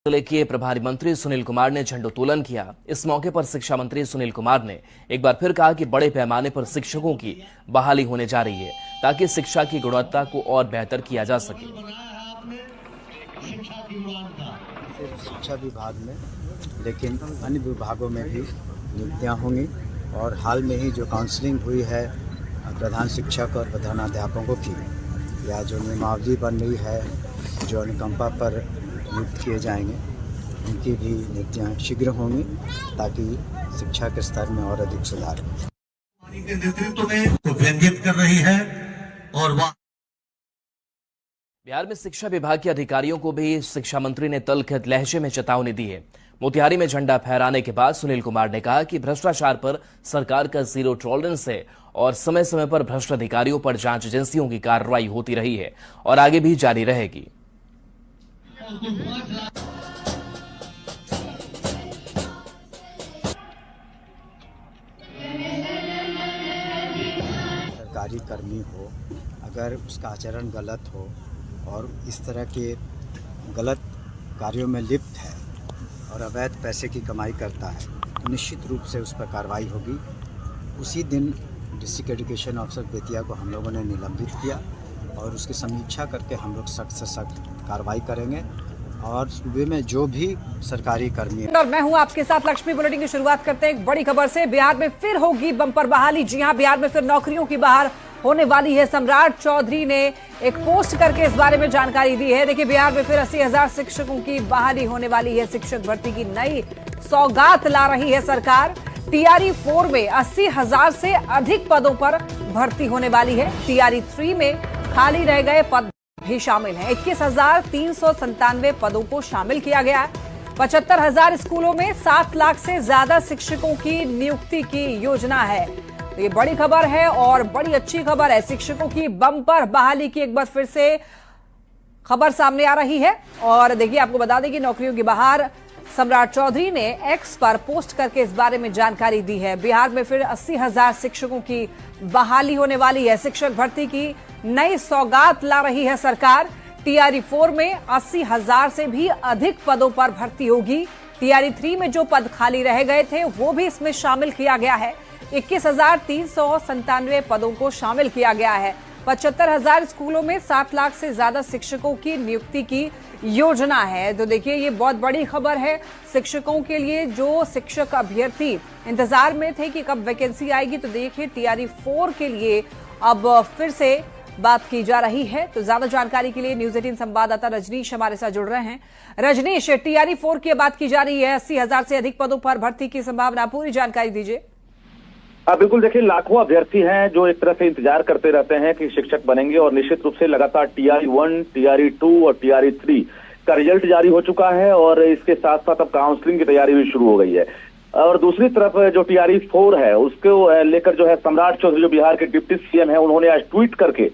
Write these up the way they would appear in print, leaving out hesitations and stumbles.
जिले के प्रभारी मंत्री सुनील कुमार ने झंडोत्तोलन किया। इस मौके पर शिक्षा मंत्री सुनील कुमार ने एक बार फिर कहा कि बड़े पैमाने पर शिक्षकों की बहाली होने जा रही है ताकि शिक्षा की गुणवत्ता को और बेहतर किया जा सके। सिर्फ शिक्षा विभाग में लेकिन अन्य विभागों में भी नियुक्तियां होंगी और हाल में ही जो काउंसलिंग हुई है प्रधान शिक्षक और प्रधानाध्यापकों की या जो नियमावली बन रही है जो अनुकंपा पर नियुक्त किए जाएंगे उनकी भी नियुक्तियां शीघ्र होंगी ताकि शिक्षा के स्तर में और अधिक सुधार हो। के नेतृत्व में तो व्यंगित कर रही है और बिहार में शिक्षा विभाग के अधिकारियों को भी शिक्षा मंत्री ने तलखत लहजे में चेतावनी दी है। मोतिहारी में झंडा फहराने के बाद सुनील कुमार ने कहा कि भ्रष्टाचार पर सरकार का जीरो टॉलरेंस है और समय समय पर भ्रष्ट अधिकारियों पर जांच एजेंसियों की कार्रवाई होती रही है और आगे भी जारी रहेगी। सरकारी कर्मी हो अगर उसका आचरण गलत हो और इस तरह के गलत कार्यों में लिप्त है और अवैध पैसे की कमाई करता है तो निश्चित रूप से उस पर कार्रवाई होगी। उसी दिन डिस्ट्रिक्ट एजुकेशन ऑफिसर बेतिया को हम लोगों ने निलंबित किया और उसकी समीक्षा करके हम लोग सख्त से सख्त कार्रवाई करेंगे और सूबे में जो भी सरकारी कर्मी और मैं हूं आपके साथ लक्ष्मी। बुलेटिन की शुरुआत करते हैं एक बड़ी खबर से। बिहार में फिर होगी बम्पर बहाली। जी हां, बिहार में फिर नौकरियों की बहार होने वाली है। सम्राट चौधरी ने एक पोस्ट करके इस बारे में जानकारी दी है। देखिए, बिहार में फिर 80,000 शिक्षकों की बहाली होने वाली है। शिक्षक भर्ती की नई सौगात ला रही है सरकार। टीआरई 4 में 80,000 से अधिक पदों पर भर्ती होने वाली है। टीआरई 3 में खाली रह गए पद भी शामिल हैं। 21,397 पदों को शामिल किया गया है। 75,000 स्कूलों में 7 लाख से ज्यादा शिक्षकों की नियुक्ति की योजना है। तो ये बड़ी खबर है और बड़ी अच्छी खबर है। शिक्षकों की बम्पर बहाली की एक बार फिर से खबर सामने आ रही है। और देखिए, आपको बता दें कि नौकरियों की बहार सम्राट चौधरी ने एक्स पर पोस्ट करके इस बारे में जानकारी दी है। बिहार में फिर 80,000 शिक्षकों की बहाली होने वाली है। शिक्षक भर्ती की नई सौगात ला रही है सरकार। टीआरई 4 में 80,000 से भी अधिक पदों पर भर्ती होगी। टीआरई 3 में जो पद खाली रह गए थे वो भी इसमें शामिल किया गया है। 21,397 पदों को शामिल किया गया है। 75,000 स्कूलों में 7 लाख से ज्यादा शिक्षकों की नियुक्ति की योजना है। तो देखिए, ये बहुत बड़ी खबर है शिक्षकों के लिए। जो शिक्षक अभ्यर्थी इंतजार में थे कि कब वैकेंसी आएगी, तो देखिए टीआरई 4 के लिए अब फिर से बात की जा रही है। तो ज्यादा जानकारी के लिए न्यूज 18 संवाददाता रजनीश हमारे साथ जुड़ रहे हैं। रजनीश, टीआरई 4 की बात की जा रही है। 80,000 से अधिक पदों पर भर्ती की संभावना, पूरी जानकारी दीजिए। बिल्कुल, देखिए, लाखों अभ्यर्थी हैं जो एक तरह से इंतजार करते रहते हैं कि शिक्षक बनेंगे और निश्चित रूप से लगातार टीआरई 1, टीआरई 2 और टीआरई 3 का रिजल्ट जारी हो चुका है और इसके साथ साथ अब काउंसलिंग की तैयारी भी शुरू हो गई है। और दूसरी तरफ जो टीआरई 4 है उसको लेकर जो है सम्राट चौधरी जो बिहार के डिप्टी सीएम है उन्होंने आज ट्वीट करके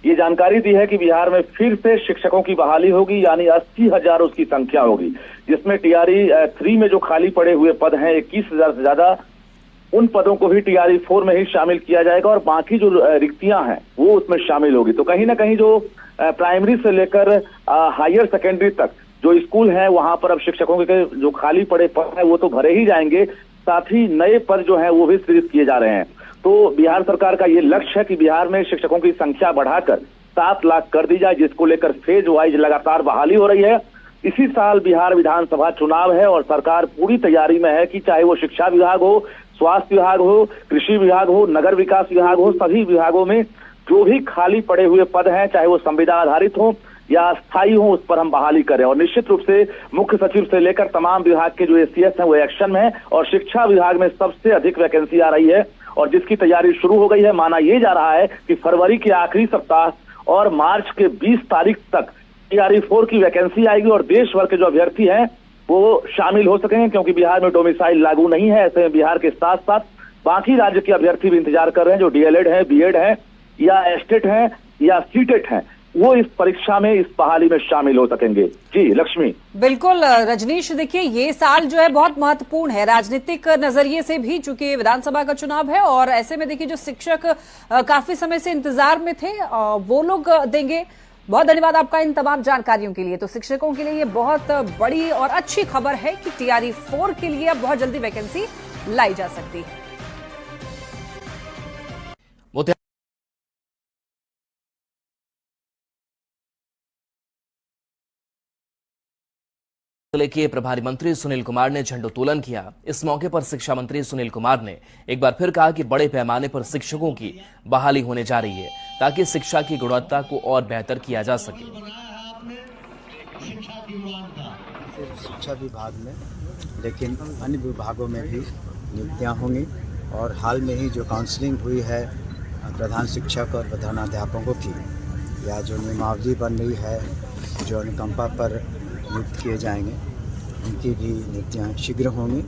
ये जानकारी दी है कि बिहार में फिर से शिक्षकों की बहाली होगी, यानी 80,000 उसकी संख्या होगी, जिसमें टीआरई 3 में जो खाली पड़े हुए पद हैं 21,000 से ज्यादा, उन पदों को भी टीआरई 4 में ही शामिल किया जाएगा और बाकी जो रिक्तियां हैं वो उसमें शामिल होगी। तो कहीं ना कहीं जो प्राइमरी से लेकर हायर सेकेंडरी तक जो स्कूल है वहां पर अब शिक्षकों के जो खाली पड़े पद हैं वो तो भरे ही जाएंगे, साथ ही नए पद जो हैं वो भी सृजित किए जा रहे हैं। तो बिहार सरकार का ये लक्ष्य है कि बिहार में शिक्षकों की संख्या बढ़ाकर 7 लाख कर दी जाए, जिसको लेकर फेज वाइज लगातार बहाली हो रही है। इसी साल बिहार विधानसभा चुनाव है और सरकार पूरी तैयारी में है कि चाहे वो शिक्षा विभाग हो, स्वास्थ्य विभाग हो, कृषि विभाग हो, नगर विकास विभाग हो, सभी विभागों में जो भी खाली पड़े हुए पद हैं, चाहे वो संविदा आधारित हो या स्थायी हो, उस पर हम बहाली करें। और निश्चित रूप से मुख्य सचिव से लेकर तमाम विभाग के जो एसीएस हैं वो एक्शन में है और शिक्षा विभाग में सबसे अधिक वैकेंसी आ रही है और जिसकी तैयारी शुरू हो गई है। माना यह जा रहा है कि फरवरी के आखिरी सप्ताह और मार्च के 20 तारीख तक टीआरई 4 की वैकेंसी आएगी और देश भर के जो अभ्यर्थी हैं वो शामिल हो सकेंगे, क्योंकि बिहार में डोमिसाइल लागू नहीं है। ऐसे में बिहार के साथ साथ बाकी राज्य के अभ्यर्थी भी इंतजार कर रहे हैं जो डीएलएड है, बीएड है या एस्टेट है या सीटेट है, वो इस परीक्षा में, इस बहाली में शामिल हो सकेंगे। जी लक्ष्मी। बिल्कुल रजनीश, देखिए ये साल जो है बहुत महत्वपूर्ण है राजनीतिक नजरिए से भी, चूंकि विधानसभा का चुनाव है और ऐसे में देखिए जो शिक्षक काफी समय से इंतजार में थे वो लोग देंगे बहुत धन्यवाद आपका इन तमाम जानकारियों के लिए। तो शिक्षकों के लिए ये बहुत बड़ी और अच्छी खबर है कि टीआरई 4 के लिए अब बहुत जल्दी वैकेंसी लाई जा सकती है। जिले के प्रभारी मंत्री सुनील कुमार ने झंडोत्तोलन किया। इस मौके पर शिक्षा मंत्री सुनील कुमार ने एक बार फिर कहा कि बड़े पैमाने पर शिक्षकों की बहाली होने जा रही है ताकि शिक्षा की गुणवत्ता को और बेहतर किया जा सके। सिर्फ शिक्षा विभाग में, लेकिन अन्य विभागों में भी नियुक्तियां होंगी। और हाल में ही जो काउंसलिंग हुई है प्रधान शिक्षक और प्रधानाध्यापकों की, या जो नियमावली बन रही है, जो अनुकंपा पर नियुक्त किए जाएंगे, उनकी भी नियुक्तियां शीघ्र होंगी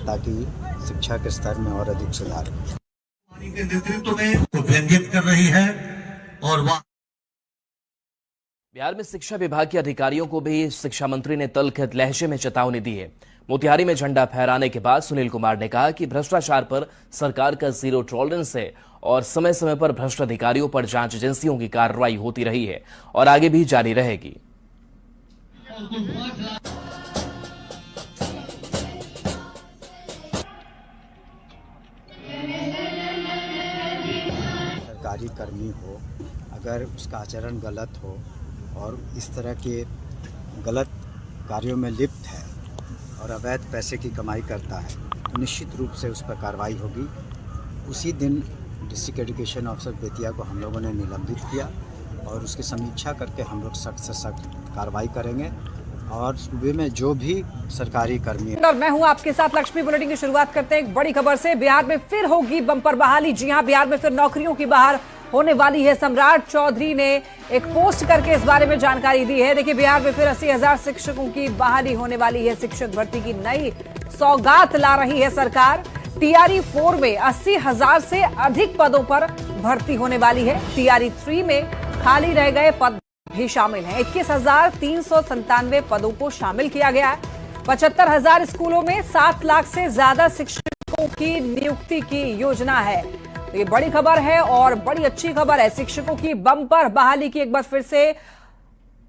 ताकि शिक्षा के स्तर में और अधिक सुधार हो। के नेतृत्व में तो व्यंगित कर रही है और बिहार में शिक्षा विभाग के अधिकारियों को भी शिक्षा मंत्री ने तलखत लहजे में चेतावनी दी है। मोतिहारी में झंडा फहराने के बाद सुनील कुमार ने कहा कि भ्रष्टाचार पर सरकार का जीरो टॉलरेंस है और समय समय पर भ्रष्ट अधिकारियों पर जांच एजेंसियों की कार्रवाई होती रही है और आगे भी जारी रहेगी। सरकारी कर्मी हो, अगर उसका आचरण गलत हो और इस तरह के गलत कार्यों में लिप्त है और अवैध पैसे की कमाई करता है, तो निश्चित रूप से उस पर कार्रवाई होगी। उसी दिन डिस्ट्रिक्ट एजुकेशन ऑफिसर बेतिया को हम लोगों ने निलंबित किया और उसकी समीक्षा करके हम लोग सख्त से सख्त कार्रवाई करेंगे। और सूबे में जो भी सरकारी कर्मी है। और मैं हूं आपके साथ लक्ष्मी। बुलेटिन की शुरुआत करते हैं एक बड़ी खबर से। बिहार में फिर होगी बम्पर बहाली। जी हां, बिहार में फिर नौकरियों की बहार होने वाली है। सम्राट चौधरी ने एक पोस्ट करके इस बारे में जानकारी दी है। देखिए, बिहार में फिर 80,000 शिक्षकों की बहाली होने वाली है। शिक्षक भर्ती की नई सौगात ला रही है सरकार। टीआरई 4 में 80,000 से अधिक पदों पर भर्ती होने वाली है। टीआरई 3 में खाली रह गए पद भी शामिल हैं। 21,397 पदों को शामिल किया गया है। 75,000 स्कूलों में 7 लाख से ज्यादा शिक्षकों की नियुक्ति की योजना है। तो ये बड़ी खबर है और बड़ी अच्छी खबर है। शिक्षकों की बम्पर बहाली की एक बार फिर से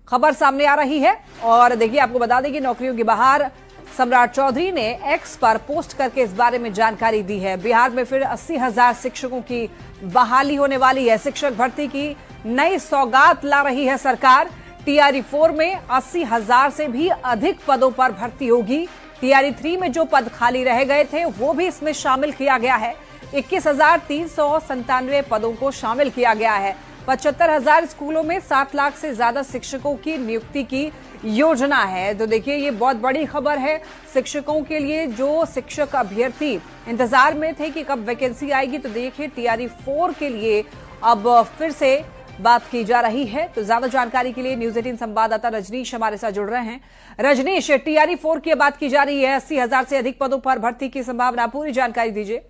खबर सामने आ रही है। और देखिए, आपको बता दें कि नौकरियों की बहार सम्राट चौधरी ने एक्स पर पोस्ट करके इस बारे में जानकारी दी है। बिहार में फिर 80,000 शिक्षकों की बहाली होने वाली है। शिक्षक भर्ती की नई सौगात ला रही है सरकार। टीआरई 4 में 80,000 से भी अधिक पदों पर भर्ती होगी। टीआरई 3 में जो पद खाली रह गए थे वो भी इसमें शामिल किया गया है। 21,397 पदों को शामिल किया गया है। 75,000 स्कूलों में 7 लाख से ज्यादा शिक्षकों की नियुक्ति की योजना है। तो देखिए, ये बहुत बड़ी खबर है शिक्षकों के लिए। जो शिक्षक अभ्यर्थी इंतजार में थे कि कब वैकेंसी आएगी, तो देखिए टीआरई 4 के लिए अब फिर से बात की जा रही है। तो ज्यादा जानकारी के लिए न्यूज 18 संवाददाता रजनीश हमारे साथ जुड़ रहे हैं। रजनीश, टीआरई 4 की बात की जा रही है। 80,000 से अधिक पदों पर भर्ती की संभावना, पूरी जानकारी दीजिए।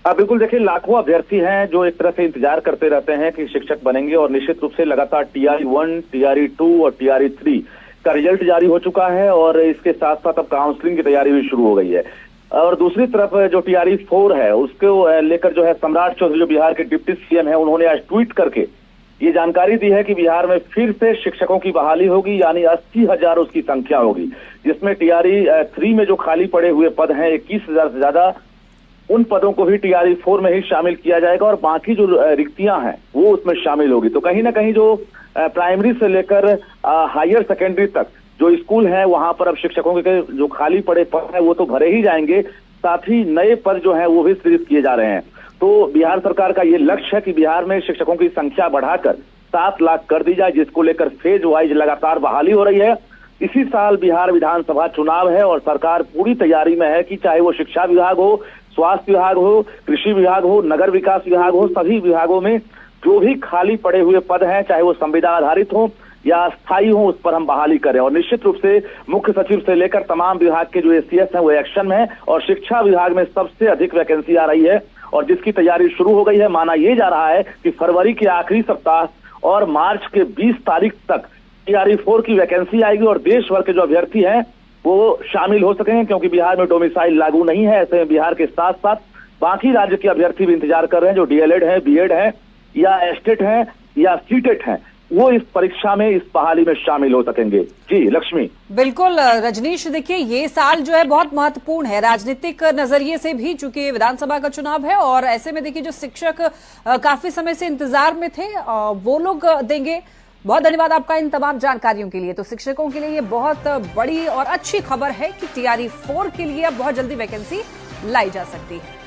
बिल्कुल, देखिए, लाखों अभ्यर्थी हैं जो एक तरह से इंतजार करते रहते हैं कि शिक्षक बनेंगे और निश्चित रूप से लगातार टीआरई 1, टीआरई 2 और टीआरई 3 का रिजल्ट जारी हो चुका है और इसके साथ साथ अब काउंसलिंग की तैयारी भी शुरू हो गई है। और दूसरी तरफ जो टीआरई 4 है उसको लेकर जो है सम्राट चौधरी, जो बिहार के डिप्टी सीएम है, उन्होंने आज ट्वीट करके ये जानकारी दी है कि बिहार में फिर से शिक्षकों की बहाली होगी, यानी 80,000 उसकी संख्या होगी, जिसमें टीआरई 3 में जो खाली पड़े हुए पद हैं 21,000 से ज्यादा, उन पदों को भी टीआरई 4 में ही शामिल किया जाएगा और बाकी जो रिक्तियां हैं वो उसमें शामिल होगी। तो कहीं ना कहीं जो प्राइमरी से लेकर हायर सेकेंडरी तक जो स्कूल है वहां पर अब शिक्षकों के जो खाली पड़े पद हैं वो तो भरे ही जाएंगे, साथ ही नए पद जो हैं वो भी सृजित किए जा रहे हैं। तो बिहार सरकार का ये लक्ष्य है कि बिहार में शिक्षकों की संख्या बढ़ाकर 7 लाख कर दी जाए, जिसको लेकर फेज वाइज लगातार बहाली हो रही है। इसी साल बिहार विधानसभा चुनाव है और सरकार पूरी तैयारी में है कि चाहे वो शिक्षा विभाग हो, स्वास्थ्य विभाग हो, कृषि विभाग हो, नगर विकास विभाग हो, सभी विभागों में जो भी खाली पड़े हुए पद हैं, चाहे वो संविदा आधारित हो या स्थायी हो, उस पर हम बहाली करें। और निश्चित रूप से मुख्य सचिव से लेकर तमाम विभाग के जो एसीएस हैं वो एक्शन में है और शिक्षा विभाग में सबसे अधिक वैकेंसी आ रही है और जिसकी तैयारी शुरू हो गई है। माना यह जा रहा है कि फरवरी के आखिरी सप्ताह और मार्च के 20 तारीख तक टीआरई 4 की वैकेंसी आएगी और देश भर के जो अभ्यर्थी हैं वो शामिल हो सकेंगे, क्योंकि बिहार में डोमिसाइल लागू नहीं है। ऐसे में बिहार के साथ साथ बाकी राज्य के अभ्यर्थी भी इंतजार कर रहे हैं, जो डीएलएड है, बीएड है या एस्टेट है या सीटेट है, वो इस परीक्षा में, इस बहाली में शामिल हो सकेंगे। जी लक्ष्मी। बिल्कुल रजनीश, देखिए ये साल जो है बहुत महत्वपूर्ण है राजनीतिक नजरिए से भी, चूंकि विधानसभा का चुनाव है और ऐसे में देखिए जो शिक्षक काफी समय से इंतजार में थे वो लोग देंगे। बहुत धन्यवाद आपका इन तमाम जानकारियों के लिए। तो शिक्षकों के लिए ये बहुत बड़ी और अच्छी खबर है कि TRE 4 के लिए अब बहुत जल्दी वैकेंसी लाई जा सकती है।